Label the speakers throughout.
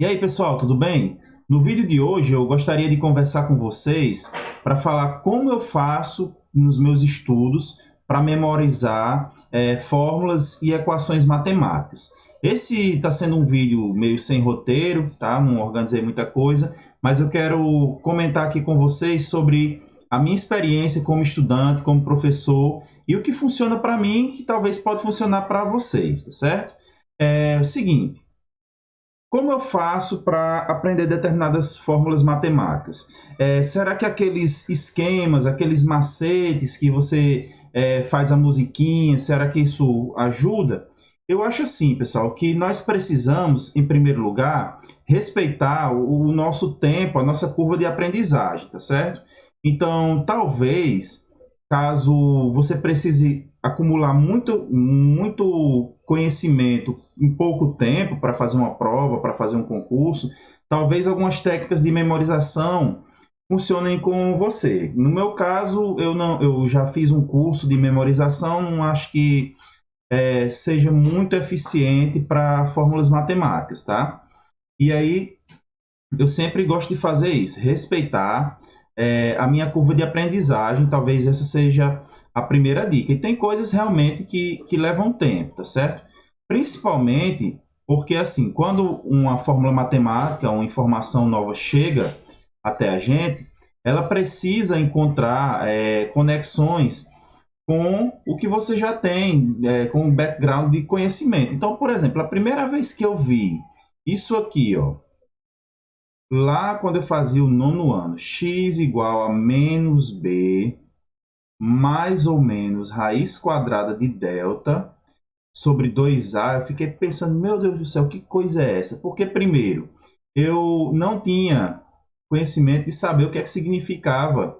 Speaker 1: E aí, pessoal, tudo bem? No vídeo de hoje eu gostaria de conversar com vocês para falar como eu faço nos meus estudos para memorizar fórmulas e equações matemáticas. Esse está sendo um vídeo meio sem roteiro, tá? Não organizei muita coisa, mas eu quero comentar aqui com vocês sobre a minha experiência como estudante, como professor e o que funciona para mim que talvez pode funcionar para vocês, tá certo? É o seguinte. Como eu faço para aprender determinadas fórmulas matemáticas? Será que aqueles esquemas, aqueles macetes que você faz a musiquinha, será que isso ajuda? Eu acho assim, pessoal, que nós precisamos, em primeiro lugar, respeitar o nosso tempo, a nossa curva de aprendizagem, tá certo? Então, talvez, caso você precise acumular muito conhecimento em pouco tempo para fazer uma prova, para fazer um concurso, talvez algumas técnicas de memorização funcionem com você. No meu caso, eu já fiz um curso de memorização, não acho que seja muito eficiente para fórmulas matemáticas, tá? E aí, eu sempre gosto de fazer isso, respeitar a minha curva de aprendizagem, talvez essa seja a primeira dica. E tem coisas realmente que levam tempo, tá certo? Principalmente porque, assim, quando uma fórmula matemática, uma informação nova chega até a gente, ela precisa encontrar conexões com o que você já tem, com o background de conhecimento. Então, por exemplo, a primeira vez que eu vi isso aqui, ó, lá quando eu fazia o nono ano, x igual a menos b mais ou menos raiz quadrada de delta sobre 2a, eu fiquei pensando, meu Deus do céu, que coisa é essa? Porque, primeiro, eu não tinha conhecimento de saber o que é que significava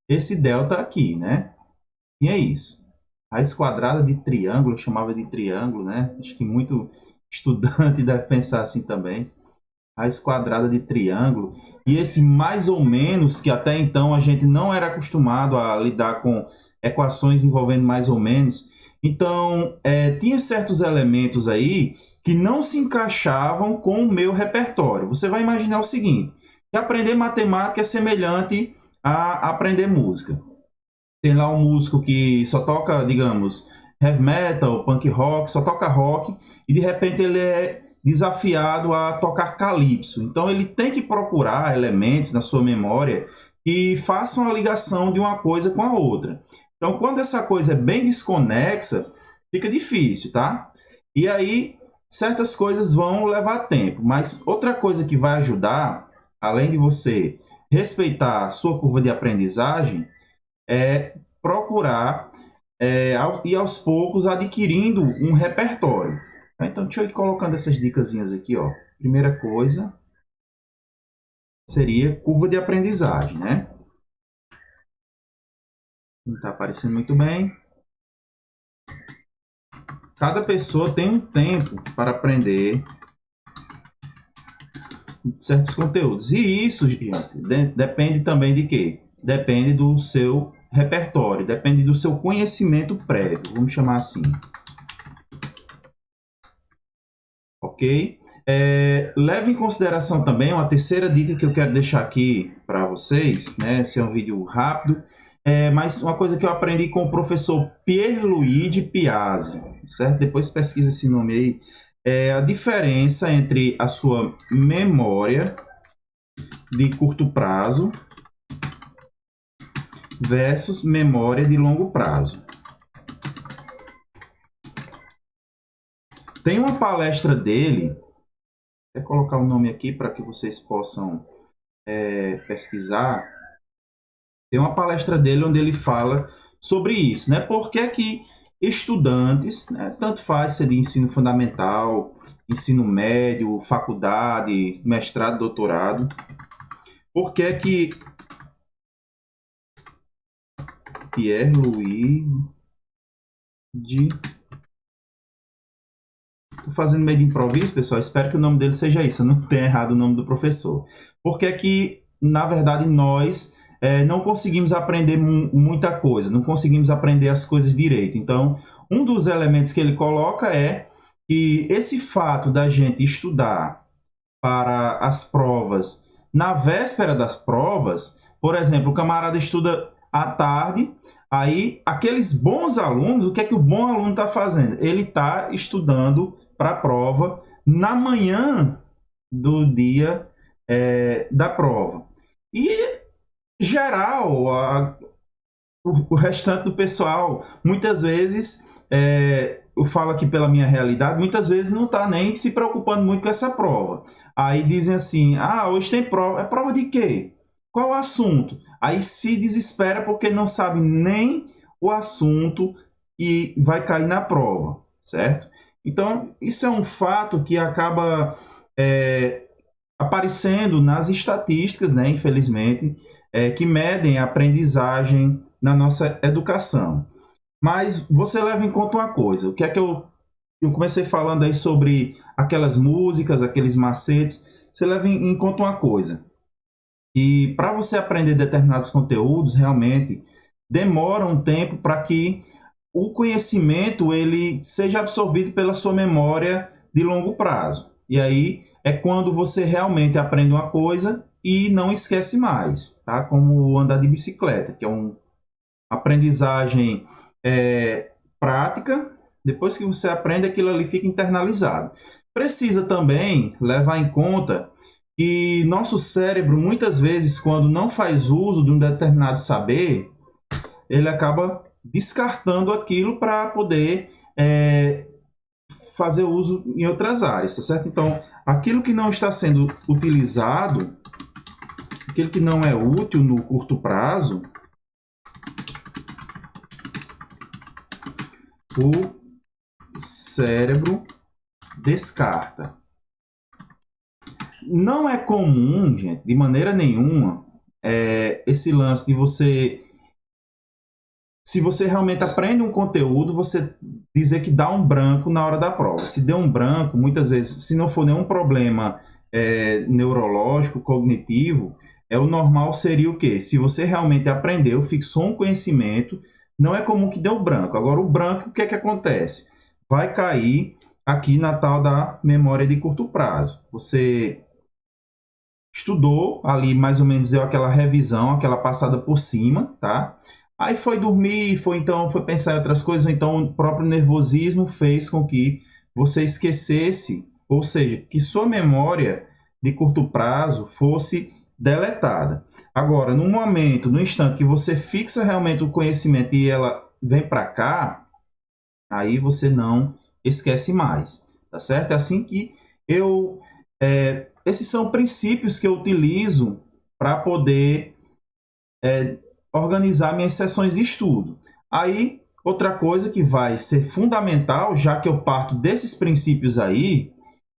Speaker 1: esse delta aqui, né? E é isso. Raiz quadrada de triângulo, eu chamava de triângulo, né? Acho que muito estudante deve pensar assim também. Raiz quadrada de triângulo. E esse mais ou menos, que até então a gente não era acostumado a lidar com equações envolvendo mais ou menos. Então, tinha certos elementos aí que não se encaixavam com o meu repertório. Você vai imaginar o seguinte, que aprender matemática é semelhante a aprender música. Tem lá um músico que só toca, digamos, heavy metal, punk rock, só toca rock, e de repente ele é desafiado a tocar calypso. Então ele tem que procurar elementos na sua memória que façam a ligação de uma coisa com a outra. Então quando essa coisa é bem desconexa, fica difícil, tá? E aí certas coisas vão levar tempo, mas outra coisa que vai ajudar, além de você respeitar a sua curva de aprendizagem, é procurar e aos poucos adquirindo um repertório. Tá? Então, deixa eu ir colocando essas dicasinhas aqui. Ó. Primeira coisa seria curva de aprendizagem, né? Não está aparecendo muito bem. Cada pessoa tem um tempo para aprender certos conteúdos. E isso, gente, depende também de quê? Depende do seu repertório, depende do seu conhecimento prévio, vamos chamar assim. Ok? Leve em consideração também uma terceira dica que eu quero deixar aqui para vocês, né? Esse é um vídeo rápido, mas uma coisa que eu aprendi com o professor Pierluigi Piazzi, certo? Depois pesquisa esse nome aí. A diferença entre a sua memória de curto prazo versus memória de longo prazo. Tem uma palestra dele, vou colocar o nome aqui para que vocês possam pesquisar. Tem uma palestra dele onde ele fala sobre isso, né? Por que que estudantes, né, tanto faz ser de ensino fundamental, ensino médio, faculdade, mestrado, doutorado, por que que Pierluigi, estou fazendo meio de improviso, pessoal, espero que o nome dele seja isso, eu não tenha errado o nome do professor. Por que que, na verdade, nós não conseguimos aprender muita coisa, não conseguimos aprender as coisas direito. Então, um dos elementos que ele coloca é que esse fato da gente estudar para as provas na véspera das provas. Por exemplo, o camarada estuda à tarde, aí aqueles bons alunos, o que é que o bom aluno está fazendo? Ele está estudando para a prova na manhã do dia da prova. E geral, o restante do pessoal, muitas vezes, eu falo aqui pela minha realidade, muitas vezes não está nem se preocupando muito com essa prova. Aí dizem assim, hoje tem prova. É prova de quê? Qual o assunto? Aí se desespera porque não sabe nem o assunto que vai cair na prova, certo? Então, isso é um fato que acaba aparecendo nas estatísticas, né, infelizmente, que medem a aprendizagem na nossa educação. Mas você leva em conta uma coisa, o que é que eu comecei falando aí sobre aquelas músicas, aqueles macetes, você leva em conta uma coisa, e para você aprender determinados conteúdos, realmente demora um tempo para que o conhecimento ele seja absorvido pela sua memória de longo prazo. E aí é quando você realmente aprende uma coisa e não esquece mais, tá? Como andar de bicicleta, que é uma aprendizagem prática. Depois que você aprende, aquilo ali fica internalizado. Precisa também levar em conta que nosso cérebro, muitas vezes, quando não faz uso de um determinado saber, ele acaba descartando aquilo para poder fazer uso em outras áreas, tá certo? Então, aquilo que não está sendo utilizado, aquilo que não é útil no curto prazo, o cérebro descarta. Não é comum, gente, de maneira nenhuma, esse lance de você... Se você realmente aprende um conteúdo, você dizer que dá um branco na hora da prova. Se deu um branco, muitas vezes, se não for nenhum problema neurológico, cognitivo, o normal seria o quê? Se você realmente aprendeu, fixou um conhecimento, não é comum que deu branco. Agora, o branco, o que é que acontece? Vai cair aqui na tal da memória de curto prazo. Você estudou ali, mais ou menos, deu aquela revisão, aquela passada por cima, tá? Aí foi dormir, foi pensar em outras coisas, ou então o próprio nervosismo fez com que você esquecesse, ou seja, que sua memória de curto prazo fosse deletada. Agora, no momento, no instante que você fixa realmente o conhecimento e ela vem para cá, aí você não esquece mais, tá certo? É assim que esses são princípios que eu utilizo para poder organizar minhas sessões de estudo. Aí, outra coisa que vai ser fundamental, já que eu parto desses princípios aí,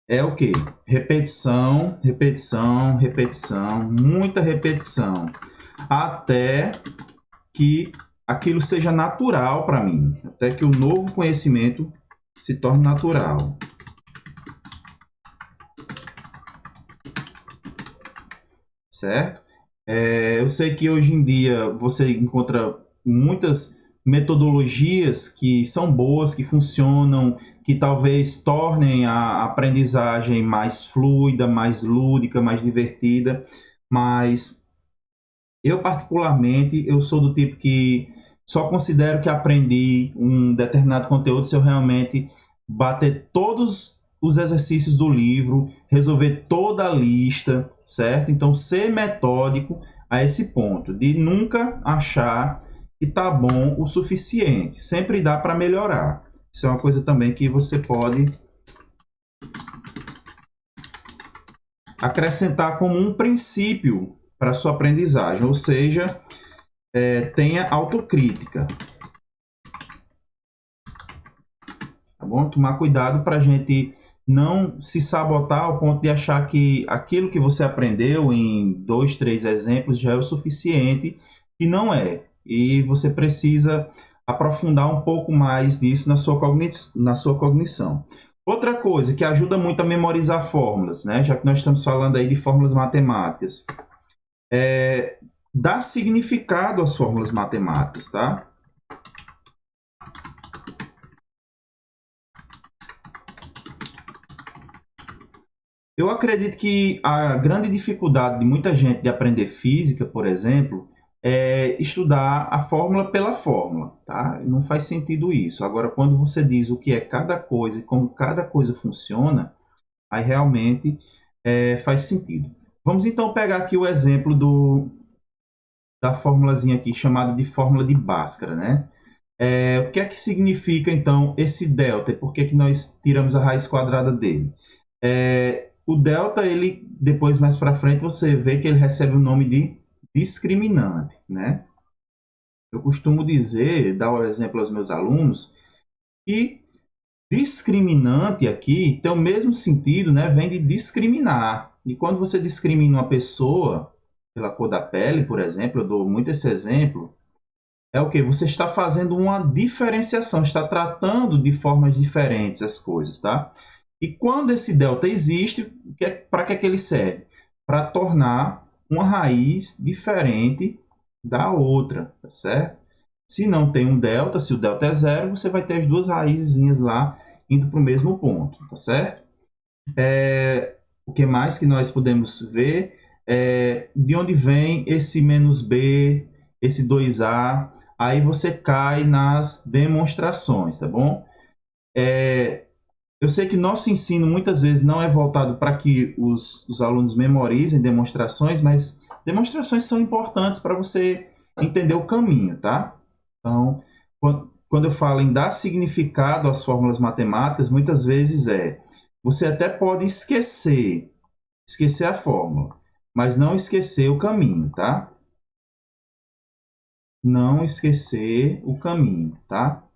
Speaker 1: é o quê? Repetição, repetição, repetição, muita repetição, até que aquilo seja natural para mim, até que o novo conhecimento se torne natural. Certo? Eu sei que hoje em dia você encontra muitas metodologias que são boas, que funcionam, que talvez tornem a aprendizagem mais fluida, mais lúdica, mais divertida, mas eu particularmente eu sou do tipo que só considero que aprendi um determinado conteúdo se eu realmente bater todos os exercícios do livro, resolver toda a lista, certo? Então, ser metódico a esse ponto, de nunca achar que tá bom o suficiente. Sempre dá para melhorar. Isso é uma coisa também que você pode acrescentar como um princípio para sua aprendizagem, ou seja, tenha autocrítica. Tá bom? Tomar cuidado para a gente não se sabotar ao ponto de achar que aquilo que você aprendeu em 2, 3 exemplos já é o suficiente, e não é. E você precisa aprofundar um pouco mais disso na sua cognição. Outra coisa que ajuda muito a memorizar fórmulas, né? Já que nós estamos falando aí de fórmulas matemáticas, dar significado às fórmulas matemáticas, tá? Eu acredito que a grande dificuldade de muita gente de aprender física, por exemplo, é estudar a fórmula pela fórmula, tá? Não faz sentido isso. Agora, quando você diz o que é cada coisa e como cada coisa funciona, aí realmente faz sentido. Vamos então pegar aqui o exemplo da formulazinha aqui, chamada de fórmula de Bhaskara, né? O que é que significa, então, esse delta? Por que que nós tiramos a raiz quadrada dele? O delta, ele, depois mais para frente, você vê que ele recebe o nome de discriminante, né? Eu costumo dizer, dar o exemplo aos meus alunos, que discriminante aqui tem o mesmo sentido, né? Vem de discriminar. E quando você discrimina uma pessoa pela cor da pele, por exemplo, eu dou muito esse exemplo, é o que? Você está fazendo uma diferenciação, está tratando de formas diferentes as coisas, tá? E quando esse delta existe, para que é que ele serve? Para tornar uma raiz diferente da outra, tá certo? Se não tem um delta, se o delta é zero, você vai ter as duas raizinhas lá indo para o mesmo ponto, tá certo? O que mais que nós podemos ver? De onde vem esse menos B, esse 2A? Aí você cai nas demonstrações, tá bom? Eu sei que nosso ensino muitas vezes não é voltado para que os alunos memorizem demonstrações, mas demonstrações são importantes para você entender o caminho, tá? Então, quando eu falo em dar significado às fórmulas matemáticas, muitas vezes você até pode esquecer a fórmula, mas não esquecer o caminho, tá? Não esquecer o caminho, tá?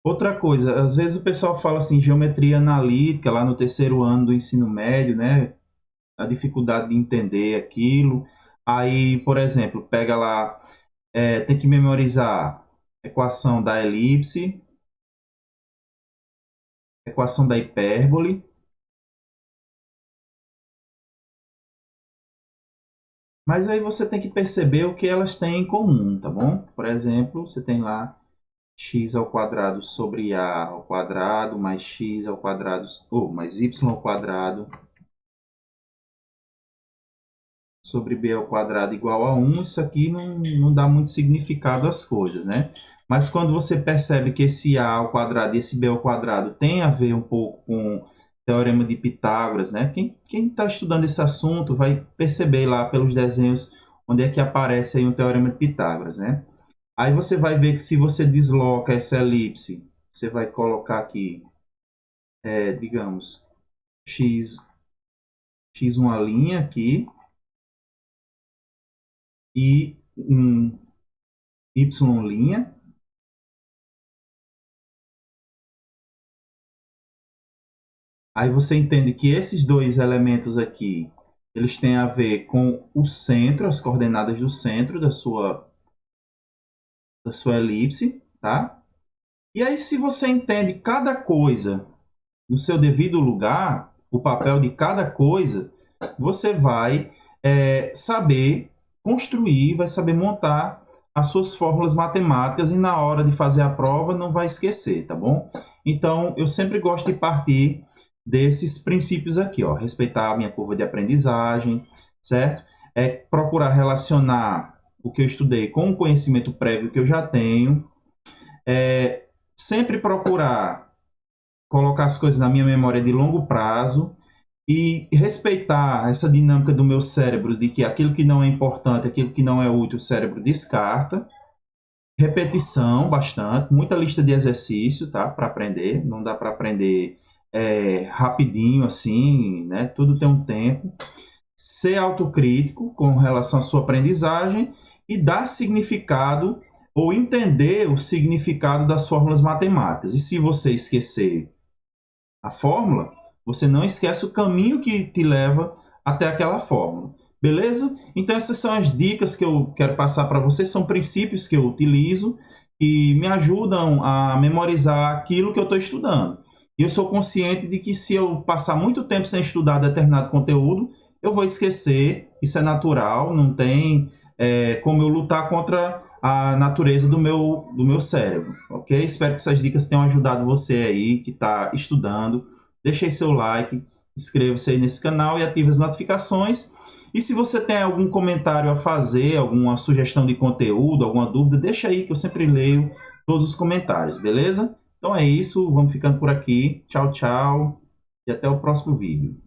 Speaker 1: Outra coisa, às vezes o pessoal fala assim, geometria analítica, lá no terceiro ano do ensino médio, né? A dificuldade de entender aquilo. Aí, por exemplo, pega lá, tem que memorizar equação da elipse, equação da hipérbole. Mas aí você tem que perceber o que elas têm em comum, tá bom? Por exemplo, você tem lá x ao quadrado sobre a ao quadrado mais x ao quadrado, ou mais y ao quadrado sobre b ao quadrado igual a 1. Isso aqui não dá muito significado às coisas, né? Mas quando você percebe que esse a ao quadrado e esse b ao quadrado tem a ver um pouco com o teorema de Pitágoras, né? Quem está estudando esse assunto vai perceber lá pelos desenhos onde é que aparece aí um teorema de Pitágoras, né? Aí você vai ver que se você desloca essa elipse, você vai colocar aqui, digamos, x uma linha aqui e um y'. Aí você entende que esses dois elementos aqui, eles têm a ver com o centro, as coordenadas do centro da sua elipse, tá? E aí, se você entende cada coisa no seu devido lugar, o papel de cada coisa, você vai saber construir, vai saber montar as suas fórmulas matemáticas e na hora de fazer a prova não vai esquecer, tá bom? Então, eu sempre gosto de partir desses princípios aqui, ó, respeitar a minha curva de aprendizagem, certo? Procurar relacionar o que eu estudei com o conhecimento prévio que eu já tenho, sempre procurar colocar as coisas na minha memória de longo prazo e respeitar essa dinâmica do meu cérebro de que aquilo que não é importante, aquilo que não é útil, o cérebro descarta. Repetição bastante, muita lista de exercício, tá? Para aprender, não dá para aprender rapidinho assim, né? Tudo tem um tempo. Ser autocrítico com relação à sua aprendizagem e dar significado ou entender o significado das fórmulas matemáticas. E se você esquecer a fórmula, você não esquece o caminho que te leva até aquela fórmula. Beleza? Então essas são as dicas que eu quero passar para vocês, são princípios que eu utilizo e me ajudam a memorizar aquilo que eu estou estudando. E eu sou consciente de que se eu passar muito tempo sem estudar determinado conteúdo, eu vou esquecer, isso é natural, não tem como eu lutar contra a natureza do meu cérebro, ok? Espero que essas dicas tenham ajudado você aí que está estudando. Deixe aí seu like, inscreva-se aí nesse canal e ative as notificações. E se você tem algum comentário a fazer, alguma sugestão de conteúdo, alguma dúvida, deixa aí que eu sempre leio todos os comentários, beleza? Então é isso, vamos ficando por aqui. Tchau, tchau e até o próximo vídeo.